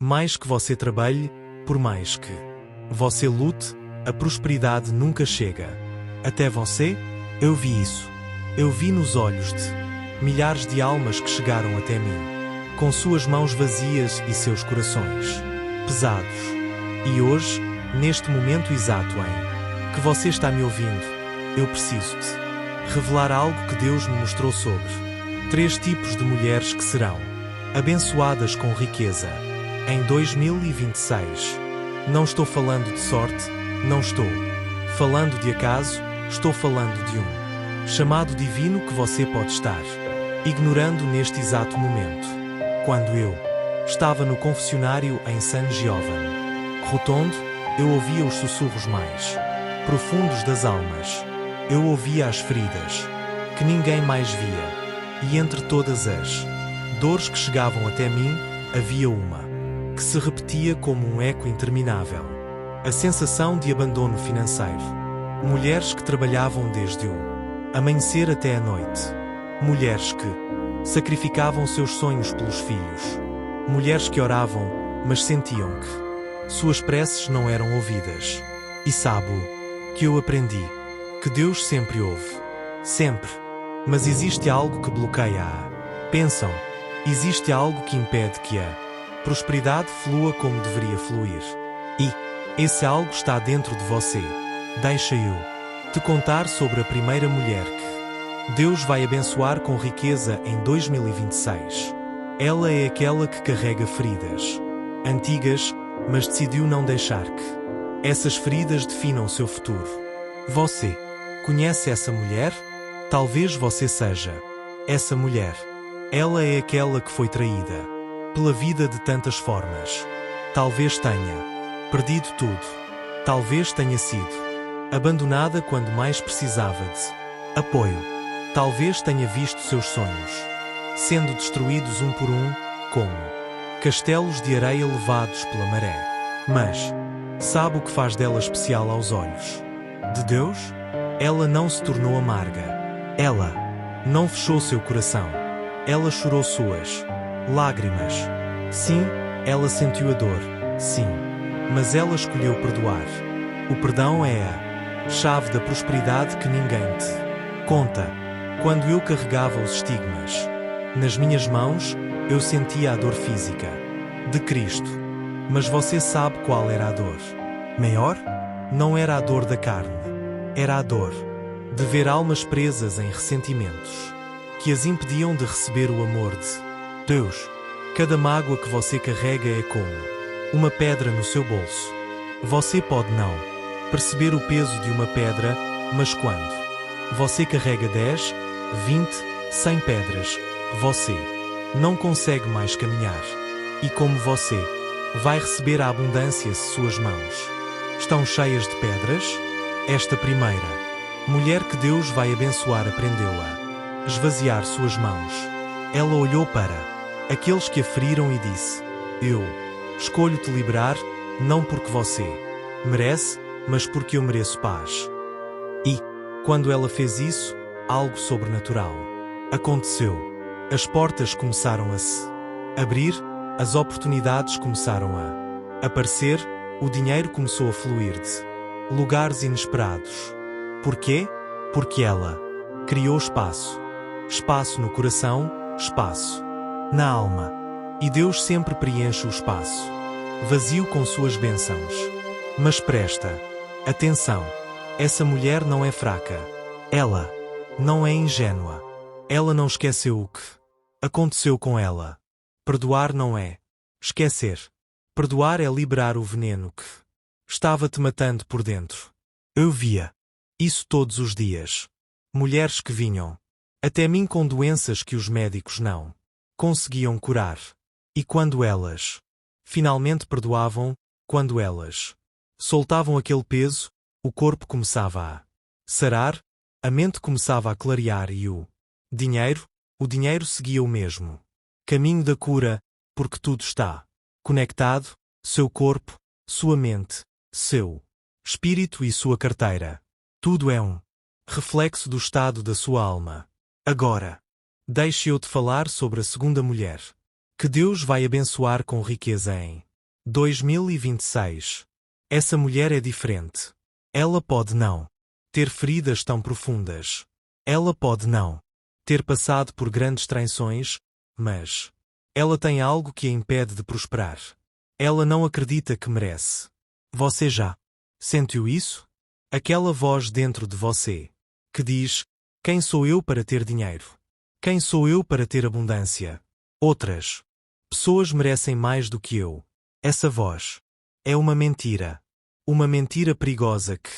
Mais que você trabalhe, por mais que você lute, a prosperidade nunca chega. Até você? Eu vi isso. Eu vi nos olhos de milhares de almas que chegaram até mim, com suas mãos vazias e seus corações pesados. E hoje, neste momento exato em que você está me ouvindo, eu preciso de revelar algo que Deus me mostrou sobre 3 tipos de mulheres que serão abençoadas com riqueza em 2026. Não estou falando de sorte, não estou falando de acaso, estou falando de um chamado divino que você pode estar ignorando neste exato momento. Quando eu estava no confessionário em San Giovanni Rotondo, eu ouvia os sussurros mais profundos das almas. Eu ouvia as feridas que ninguém mais via. E entre todas as dores que chegavam até mim, havia uma que se repetia como um eco interminável. A sensação de abandono financeiro. Mulheres que trabalhavam desde o amanhecer até a noite. Mulheres que sacrificavam seus sonhos pelos filhos. Mulheres que oravam, mas sentiam que suas preces não eram ouvidas. E sabe o que eu aprendi? Que Deus sempre ouve. Sempre. Mas existe algo que bloqueia-a. Pensam. Existe algo que impede que a prosperidade flua como deveria fluir. E esse algo está dentro de você. Deixa eu te contar sobre a primeira mulher que Deus vai abençoar com riqueza em 2026. Ela é aquela que carrega feridas antigas, mas decidiu não deixar que essas feridas definam seu futuro. Você conhece essa mulher? Talvez você seja essa mulher. Ela é aquela que foi traída pela vida de tantas formas. Talvez tenha perdido tudo. Talvez tenha sido abandonada quando mais precisava de apoio. Talvez tenha visto seus sonhos sendo destruídos um por um, como castelos de areia levados pela maré. Mas sabe o que faz dela especial aos olhos de Deus? Ela não se tornou amarga. Ela não fechou seu coração. Ela chorou suas lágrimas. Sim, ela sentiu a dor. Sim, mas ela escolheu perdoar. O perdão é a chave da prosperidade que ninguém te conta. Quando eu carregava os estigmas nas minhas mãos, eu sentia a dor física de Cristo. Mas você sabe qual era a dor maior? Não era a dor da carne. Era a dor de ver almas presas em ressentimentos que as impediam de receber o amor de Deus. Cada mágoa que você carrega é como uma pedra no seu bolso. Você pode não perceber o peso de uma pedra, mas quando você carrega 10, 20, 100 pedras, você não consegue mais caminhar. E como você vai receber a abundância se suas mãos estão cheias de pedras? Esta primeira mulher que Deus vai abençoar aprendeu a esvaziar suas mãos. Ela olhou para aqueles que a feriram e disse: eu escolho te liberar, não porque você merece, mas porque eu mereço paz. E, quando ela fez isso, algo sobrenatural aconteceu. As portas começaram a se abrir, as oportunidades começaram a aparecer, o dinheiro começou a fluir de lugares inesperados. Porquê? Porque ela criou espaço. Espaço no coração, espaço na alma. E Deus sempre preenche o espaço vazio com suas bênçãos. Mas presta atenção. Essa mulher não é fraca. Ela não é ingênua. Ela não esqueceu o que aconteceu com ela. Perdoar não é esquecer. Perdoar é liberar o veneno que estava te matando por dentro. Eu via isso todos os dias. Mulheres que vinham até mim com doenças que os médicos não conseguiam curar. E quando elas finalmente perdoavam, quando elas soltavam aquele peso, o corpo começava a sarar, a mente começava a clarear e o dinheiro seguia o mesmo caminho da cura, porque tudo está conectado, seu corpo, sua mente, seu espírito e sua carteira. Tudo é um reflexo do estado da sua alma. Agora, deixe eu te falar sobre a segunda mulher que Deus vai abençoar com riqueza em 2026. Essa mulher é diferente. Ela pode não ter feridas tão profundas. Ela pode não ter passado por grandes traições, mas ela tem algo que a impede de prosperar. Ela não acredita que merece. Você já sentiu isso? Aquela voz dentro de você que diz: quem sou eu para ter dinheiro? Quem sou eu para ter abundância? Outras pessoas merecem mais do que eu. Essa voz é uma mentira. Uma mentira perigosa que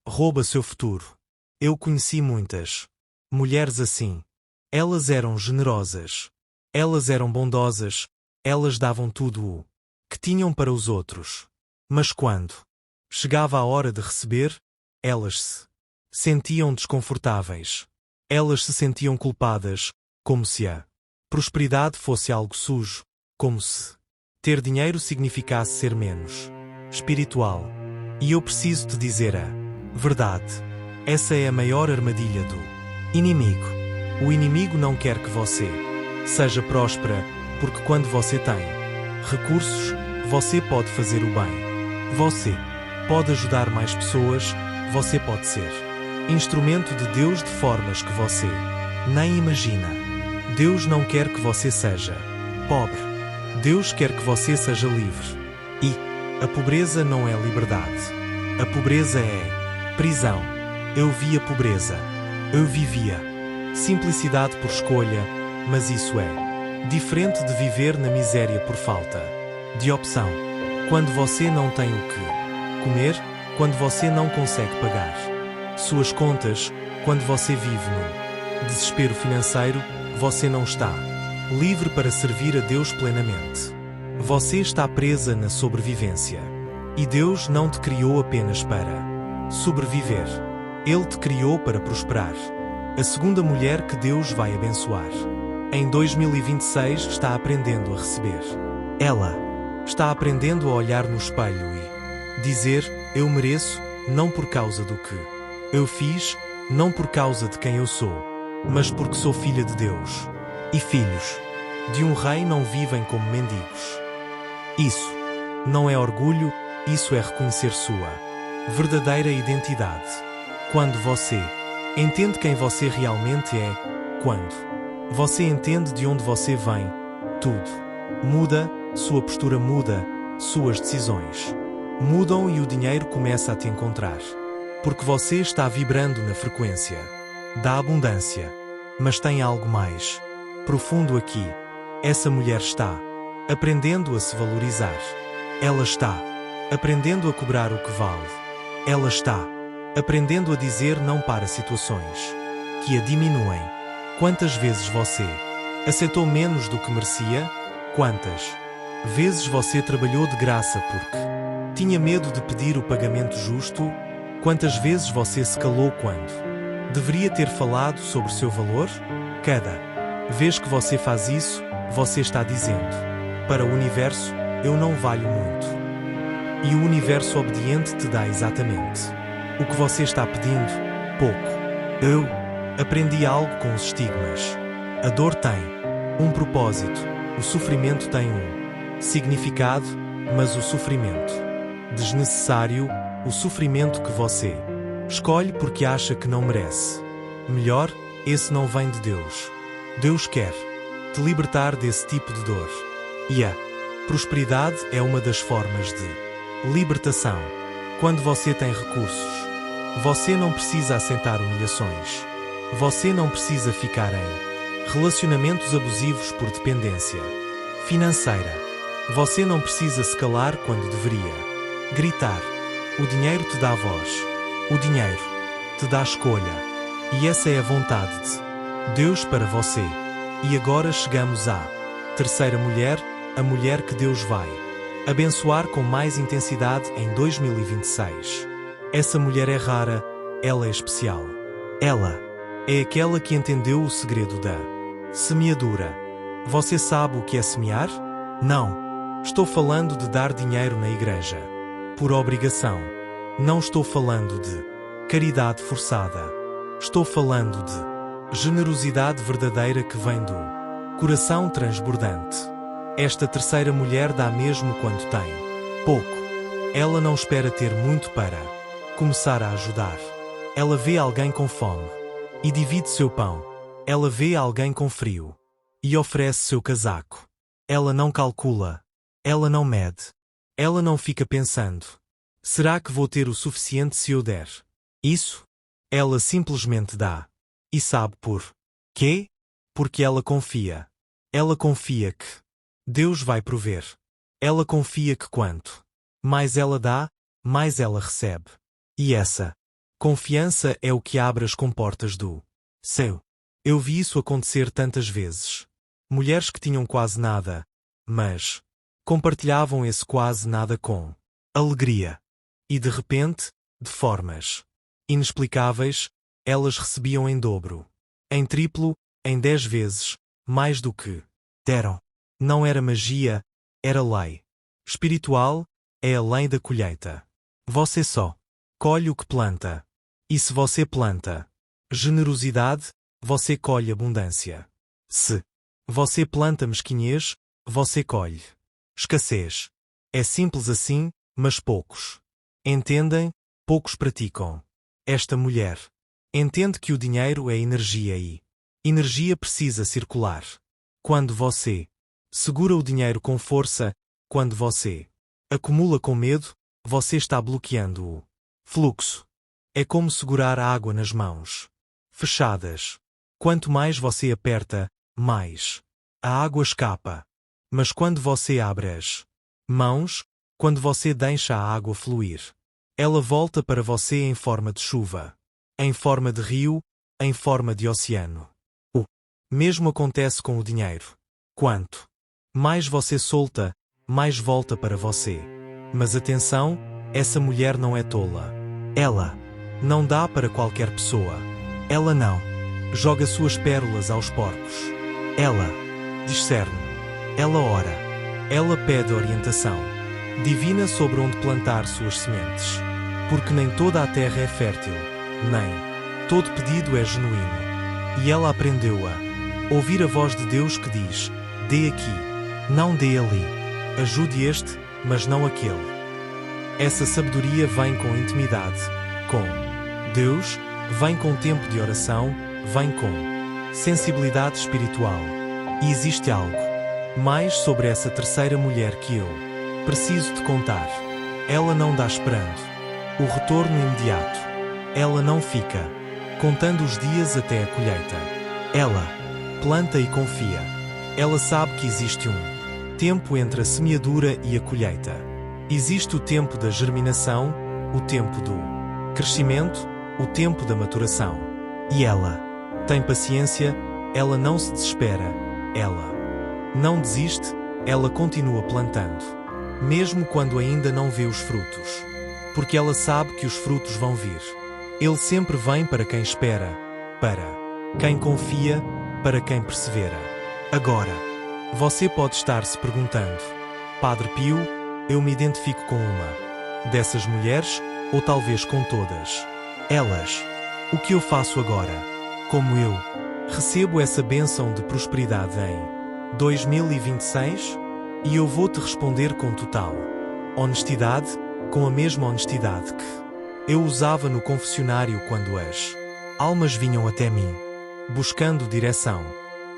rouba seu futuro. Eu conheci muitas mulheres assim. Elas eram generosas. Elas eram bondosas. Elas davam tudo o que tinham para os outros. Mas quando chegava a hora de receber, elas se sentiam desconfortáveis. Elas se sentiam culpadas, como se a prosperidade fosse algo sujo, como se ter dinheiro significasse ser menos espiritual. E eu preciso te dizer a verdade. Essa é a maior armadilha do inimigo. O inimigo não quer que você seja próspera, porque quando você tem recursos, você pode fazer o bem. Você pode ajudar mais pessoas, você pode ser instrumento de Deus de formas que você nem imagina. Deus não quer que você seja pobre. Deus quer que você seja livre. E a pobreza não é liberdade. A pobreza é prisão. Eu vi a pobreza. Eu vivia simplicidade por escolha, mas isso é diferente de viver na miséria por falta de opção. Quando você não tem o que comer, quando você não consegue pagar suas contas, quando você vive no desespero financeiro, você não está livre para servir a Deus plenamente. Você está presa na sobrevivência. E Deus não te criou apenas para sobreviver. Ele te criou para prosperar. A segunda mulher que Deus vai abençoar em 2026 está aprendendo a receber. Ela está aprendendo a olhar no espelho e dizer: eu mereço, não por causa do que eu fiz, não por causa de quem eu sou, mas porque sou filha de Deus. E filhos de um rei não vivem como mendigos. Isso não é orgulho, isso é reconhecer sua verdadeira identidade. Quando você entende quem você realmente é, quando você entende de onde você vem, tudo muda, sua postura muda, suas decisões mudam e o dinheiro começa a te encontrar. Porque você está vibrando na frequência da abundância. Mas tem algo mais profundo aqui. Essa mulher está aprendendo a se valorizar. Ela está aprendendo a cobrar o que vale. Ela está aprendendo a dizer não para situações que a diminuem. Quantas vezes você aceitou menos do que merecia? Quantas vezes você trabalhou de graça porque tinha medo de pedir o pagamento justo? Quantas vezes você se calou quando deveria ter falado sobre o seu valor? Cada vez que você faz isso, você está dizendo para o universo: eu não valho muito. E o universo obediente te dá exatamente o que você está pedindo: pouco. Eu aprendi algo com os estigmas. A dor tem um propósito, o sofrimento tem um significado, mas o sofrimento desnecessário, o sofrimento que você escolhe porque acha que não merece, melhor, esse não vem de Deus. Deus quer te libertar desse tipo de dor. E a prosperidade é uma das formas de libertação. Quando você tem recursos, você não precisa assentar humilhações. Você não precisa ficar em relacionamentos abusivos por dependência financeira. Você não precisa se calar quando deveria gritar. O dinheiro te dá voz. O dinheiro te dá escolha. E essa é a vontade de Deus para você. E agora chegamos à terceira mulher, a mulher que Deus vai abençoar com mais intensidade em 2026. Essa mulher é rara, ela é especial. Ela é aquela que entendeu o segredo da semeadura. Você sabe o que é semear? Não. Estou falando de dar dinheiro na igreja por obrigação. Não estou falando de caridade forçada. Estou falando de generosidade verdadeira que vem do coração transbordante. Esta terceira mulher dá mesmo quando tem pouco. Ela não espera ter muito para começar a ajudar. Ela vê alguém com fome e divide seu pão. Ela vê alguém com frio e oferece seu casaco. Ela não calcula. Ela não mede. Ela não fica pensando: será que vou ter o suficiente se eu der isso? Ela simplesmente dá. E sabe por quê? Porque ela confia. Ela confia que Deus vai prover. Ela confia que quanto mais ela dá, mais ela recebe. E essa confiança é o que abre as comportas do céu. Eu vi isso acontecer tantas vezes. Mulheres que tinham quase nada, mas compartilhavam esse quase nada com alegria. E de repente, de formas inexplicáveis, elas recebiam em dobro, em triplo, em 10 vezes, mais do que deram. Não era magia, era lei espiritual, é a lei da colheita. Você só colhe o que planta. E se você planta generosidade, você colhe abundância. Se você planta mesquinhez, você colhe escassez. É simples assim, mas poucos entendem, poucos praticam. Esta mulher entende que o dinheiro é energia e energia precisa circular. Quando você segura o dinheiro com força, quando você acumula com medo, você está bloqueando o fluxo. É como segurar a água nas mãos fechadas. Quanto mais você aperta, mais a água escapa. Mas quando você abre as mãos, quando você deixa a água fluir, ela volta para você em forma de chuva, em forma de rio, em forma de oceano. O mesmo acontece com o dinheiro. Quanto mais você solta, mais volta para você. Mas atenção, essa mulher não é tola. Ela não dá para qualquer pessoa. Ela não joga suas pérolas aos porcos. Ela discerne. Ela ora. Ela pede orientação divina sobre onde plantar suas sementes. Porque nem toda a terra é fértil, nem todo pedido é genuíno. E ela aprendeu a ouvir a voz de Deus que diz: dê aqui, não dê ali. Ajude este, mas não aquele. Essa sabedoria vem com intimidade com Deus, vem com tempo de oração, vem com sensibilidade espiritual. E existe algo mais sobre essa terceira mulher que eu preciso te contar. Ela não dá esperando o retorno imediato. Ela não fica contando os dias até a colheita. Ela planta e confia. Ela sabe que existe um tempo entre a semeadura e a colheita. Existe o tempo da germinação, o tempo do crescimento, o tempo da maturação. E ela tem paciência, ela não se desespera, ela não desiste, ela continua plantando, mesmo quando ainda não vê os frutos. Porque ela sabe que os frutos vão vir. Ele sempre vem para quem espera, para quem confia, para quem persevera. Agora, você pode estar se perguntando: Padre Pio, eu me identifico com uma dessas mulheres, ou talvez com todas elas. O que eu faço agora? Como eu recebo essa bênção de prosperidade em 2026? E eu vou te responder com total honestidade, com a mesma honestidade que eu usava no confessionário quando as almas vinham até mim, buscando direção.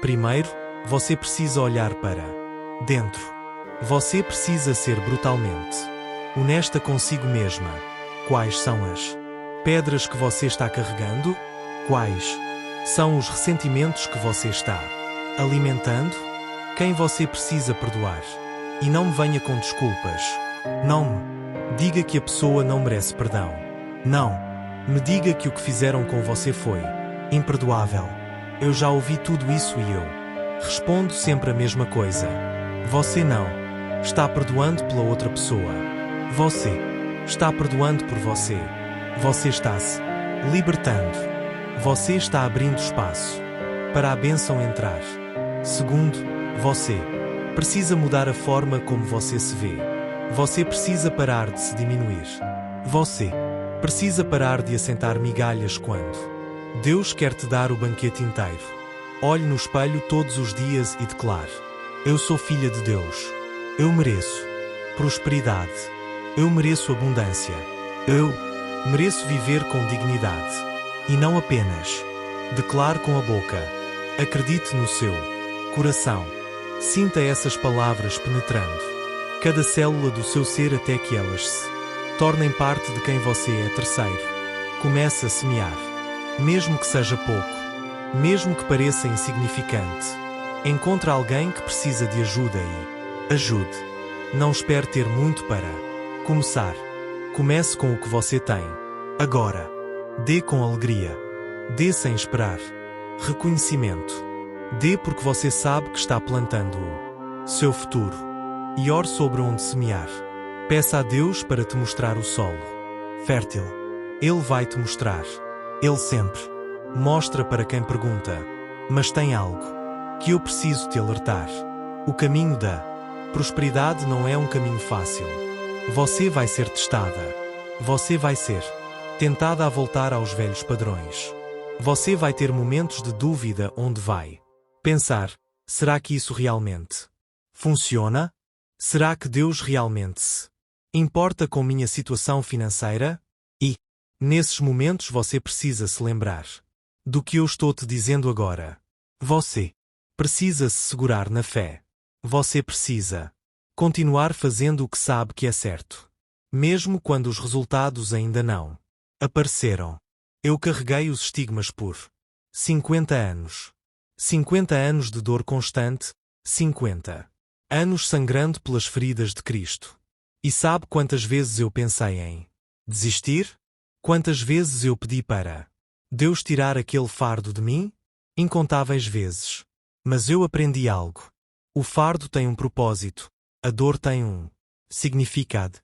Primeiro, você precisa olhar para dentro. Você precisa ser brutalmente honesta consigo mesma. Quais são as pedras que você está carregando? Quais são os ressentimentos que você está alimentando? Quem você precisa perdoar? E não me venha com desculpas. Não me diga que a pessoa não merece perdão. Não me diga que o que fizeram com você foi imperdoável. Eu já ouvi tudo isso e eu respondo sempre a mesma coisa. Você não está perdoando pela outra pessoa. Você está perdoando por você. Você está se libertando. Você está abrindo espaço para a bênção entrar. Segundo, você precisa mudar a forma como você se vê. Você precisa parar de se diminuir. Você precisa parar de assentar migalhas quando Deus quer te dar o banquete inteiro. Olhe no espelho todos os dias e declare: Eu sou filha de Deus. Eu mereço prosperidade. Eu mereço abundância. Eu mereço viver com dignidade. E não apenas declare com a boca. Acredite no seu coração. Sinta essas palavras penetrando cada célula do seu ser até que elas se tornem parte de quem você é. Terceiro, comece a semear. Mesmo que seja pouco, mesmo que pareça insignificante, encontre alguém que precisa de ajuda e ajude. Não espere ter muito para começar. Comece com o que você tem. Agora. Dê com alegria. Dê sem esperar reconhecimento. Dê porque você sabe que está plantando o seu futuro. E ore sobre onde semear. Peça a Deus para te mostrar o solo fértil. Ele vai te mostrar. Ele sempre mostra para quem pergunta. Mas tem algo que eu preciso te alertar. O caminho da prosperidade não é um caminho fácil. Você vai ser testada. Você vai ser tentada a voltar aos velhos padrões. Você vai ter momentos de dúvida onde vai pensar: será que isso realmente funciona? Será que Deus realmente se importa com minha situação financeira? E, nesses momentos, você precisa se lembrar do que eu estou te dizendo agora. Você precisa se segurar na fé. Você precisa continuar fazendo o que sabe que é certo, mesmo quando os resultados ainda não apareceram. Eu carreguei os estigmas por 50 anos. 50 anos de dor constante, 50 anos sangrando pelas feridas de Cristo. E sabe quantas vezes eu pensei em desistir? Quantas vezes eu pedi para Deus tirar aquele fardo de mim? Incontáveis vezes. Mas eu aprendi algo. O fardo tem um propósito. A dor tem um significado.